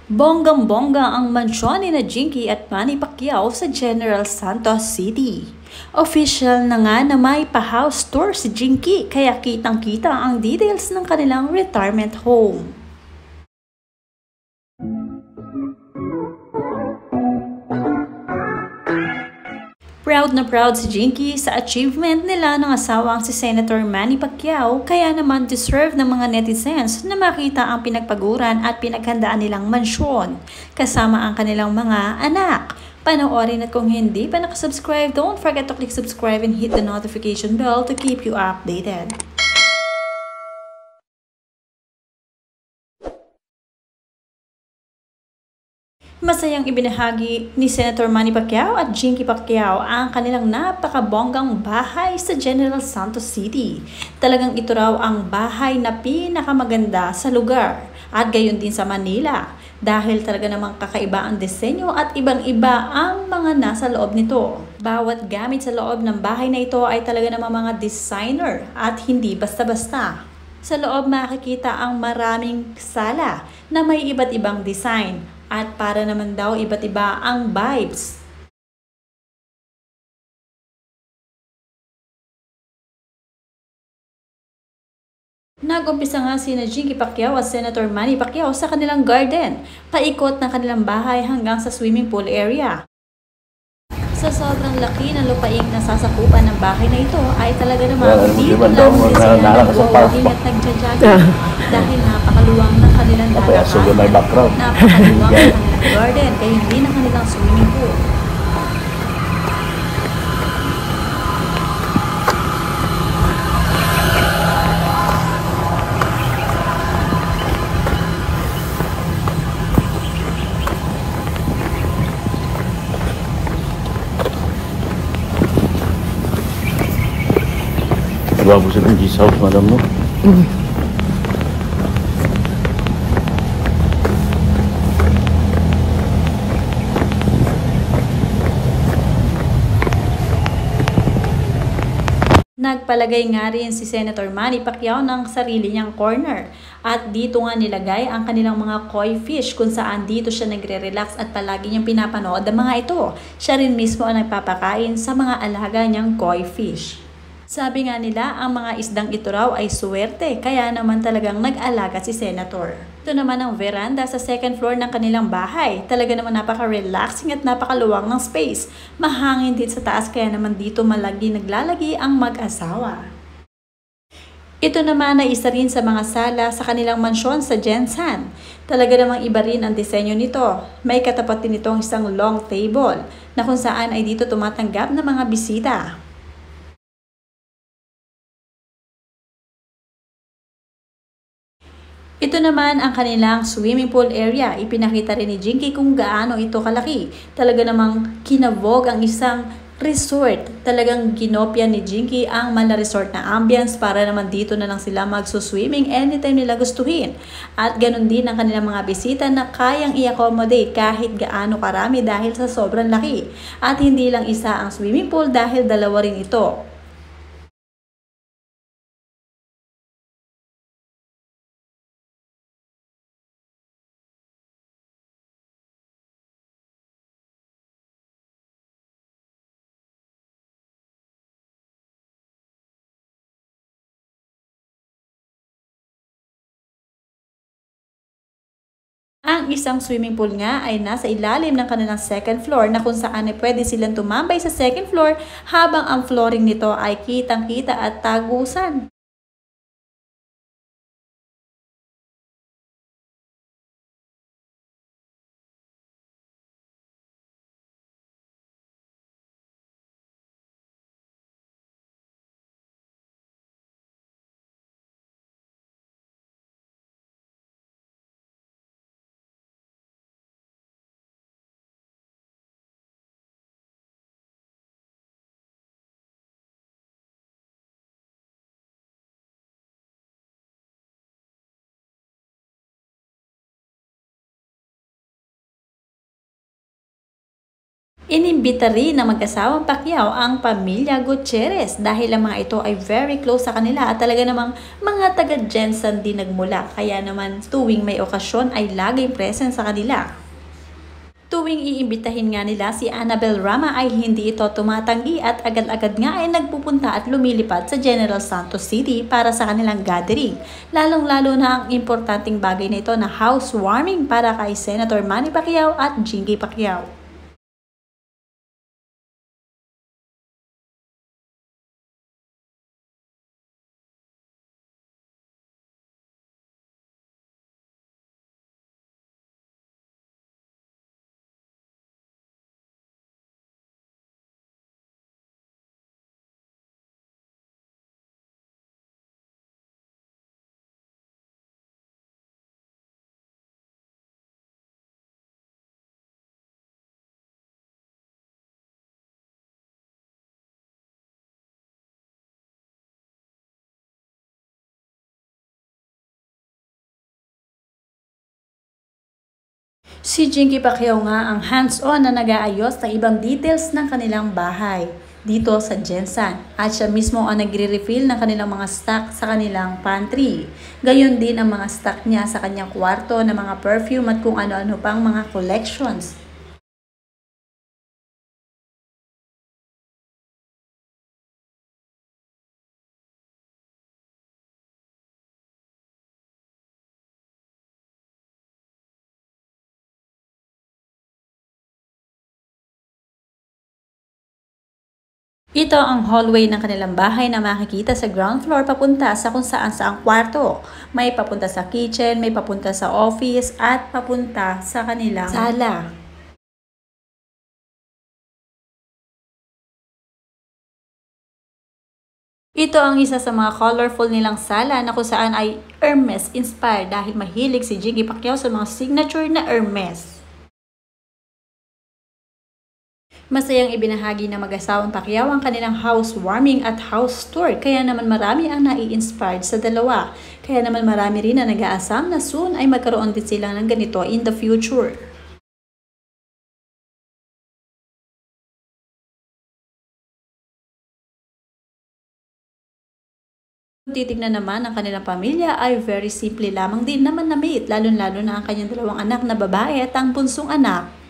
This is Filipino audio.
Bonggang-bongga ang mansyon ni Jinky at Manny Pacquiao sa General Santos City. Official na nga na may pa-house tour si Jinky kaya kitang-kita ang details ng kanilang retirement home. Proud na proud si Jinky sa achievement nila ng asawang si Senator Manny Pacquiao kaya naman deserve ng mga netizens na makita ang pinagpaguran at pinaghandaan nilang mansyon kasama ang kanilang mga anak. Panoorin at kung hindi pa nakasubscribe, don't forget to click subscribe and hit the notification bell to keep you updated. Masayang ibinahagi ni Senator Manny Pacquiao at Jinky Pacquiao ang kanilang napakabonggang bahay sa General Santos City. Talagang ito raw ang bahay na pinakamaganda sa lugar at gayon din sa Manila dahil talaga namang kakaiba ang disenyo at ibang-iba ang mga nasa loob nito. Bawat gamit sa loob ng bahay na ito ay talaga namang mga designer at hindi basta-basta. Sa loob makikita ang maraming sala na may iba't ibang design at para naman daw iba't iba ang vibes. Nag-umpisa nga sina Jinky Pacquiao at Senator Manny Pacquiao sa kanilang garden, paikot ng kanilang bahay hanggang sa swimming pool area. Sa sobrang laki ng lupaing nasasakupan ng bahay na ito ay talaga namang dito lang sila nag-walking at nagja-jogging dahil napakaluwang ng kanilang dalaman, napakaluwang ng kanilang garden kaya hindi na kanilang swimming pool. Bago sa ng G's house, madam, no? Nagpalagay nga rin si Senator Manny Pacquiao ng sarili niyang corner at dito nga nilagay ang kanilang mga koi fish kung saan dito siya nagre-relax at palagi niyang pinapanood ang mga ito. Siya rin mismo ang nagpapakain sa mga alaga niyang koi fish. Sabi nga nila, ang mga isdang ito raw ay suwerte, kaya naman talagang nag-alaga si Senator. Ito naman ang veranda sa second floor ng kanilang bahay. Talaga naman napaka-relaxing at napakaluwang ng space. Mahangin din sa taas kaya naman dito naglalagi ang mag-asawa. Ito naman ay isa rin sa mga sala sa kanilang mansyon sa Gensan. Talaga namang iba rin ang disenyo nito. May katapat din itong isang long table na kung saan ay dito tumatanggap ng mga bisita. Ito naman ang kanilang swimming pool area. Ipinakita rin ni Jinky kung gaano ito kalaki. Talaga namang kinabog ang isang resort. Talagang ginopya ni Jinky ang mala resort na ambience para naman dito na lang sila magsuswimming anytime nila gustuhin. At ganun din ang kanilang mga bisita na kayang i-accommodate kahit gaano karami dahil sa sobrang laki. At hindi lang isa ang swimming pool dahil dalawa rin ito. Ang isang swimming pool nga ay nasa ilalim ng kanilang second floor na kung saan ay pwede silang tumambay sa second floor habang ang flooring nito ay kitang-kita at tagusan. Inimbita rin ng mag-asawang Pacquiao ang pamilya Gutierrez dahil ang mga ito ay very close sa kanila at talaga namang mga taga-Jensen din nagmula. Kaya naman tuwing may okasyon ay laging present sa kanila. Tuwing iimbitahin nga nila si Annabel Rama ay hindi ito tumatanggi at agad-agad nga ay nagpupunta at lumilipad sa General Santos City para sa kanilang gathering. Lalong-lalo na ang importanteng bagay na ito na housewarming para kay Senator Manny Pacquiao at Jinky Pacquiao. Si Jinky Pacquiao nga ang hands-on na nag-aayos ng ibang details ng kanilang bahay dito sa Jensen at siya mismo ang nagre-refill ng kanilang mga stock sa kanilang pantry. Gayon din ang mga stock niya sa kanyang kwarto na mga perfume at kung ano-ano pang mga collections. Ito ang hallway ng kanilang bahay na makikita sa ground floor papunta sa kung saan saang kwarto. May papunta sa kitchen, may papunta sa office, at papunta sa kanilang sala. Ito ang isa sa mga colorful nilang sala na kung saan ay Hermes inspired dahil mahilig si Jinky Pacquiao sa mga signature na Hermes. Masayang ibinahagi ng mag-asawang Pacquiao ang kanilang housewarming at house tour kaya naman marami ang nai-inspired sa dalawa. Kaya naman marami rin na nag-aasam na soon ay magkaroon din sila ng ganito in the future. Titignan naman ang kanilang pamilya ay very simple lamang din naman na mate, lalo-lalo na ang kanyang dalawang anak na babae at ang bunsong anak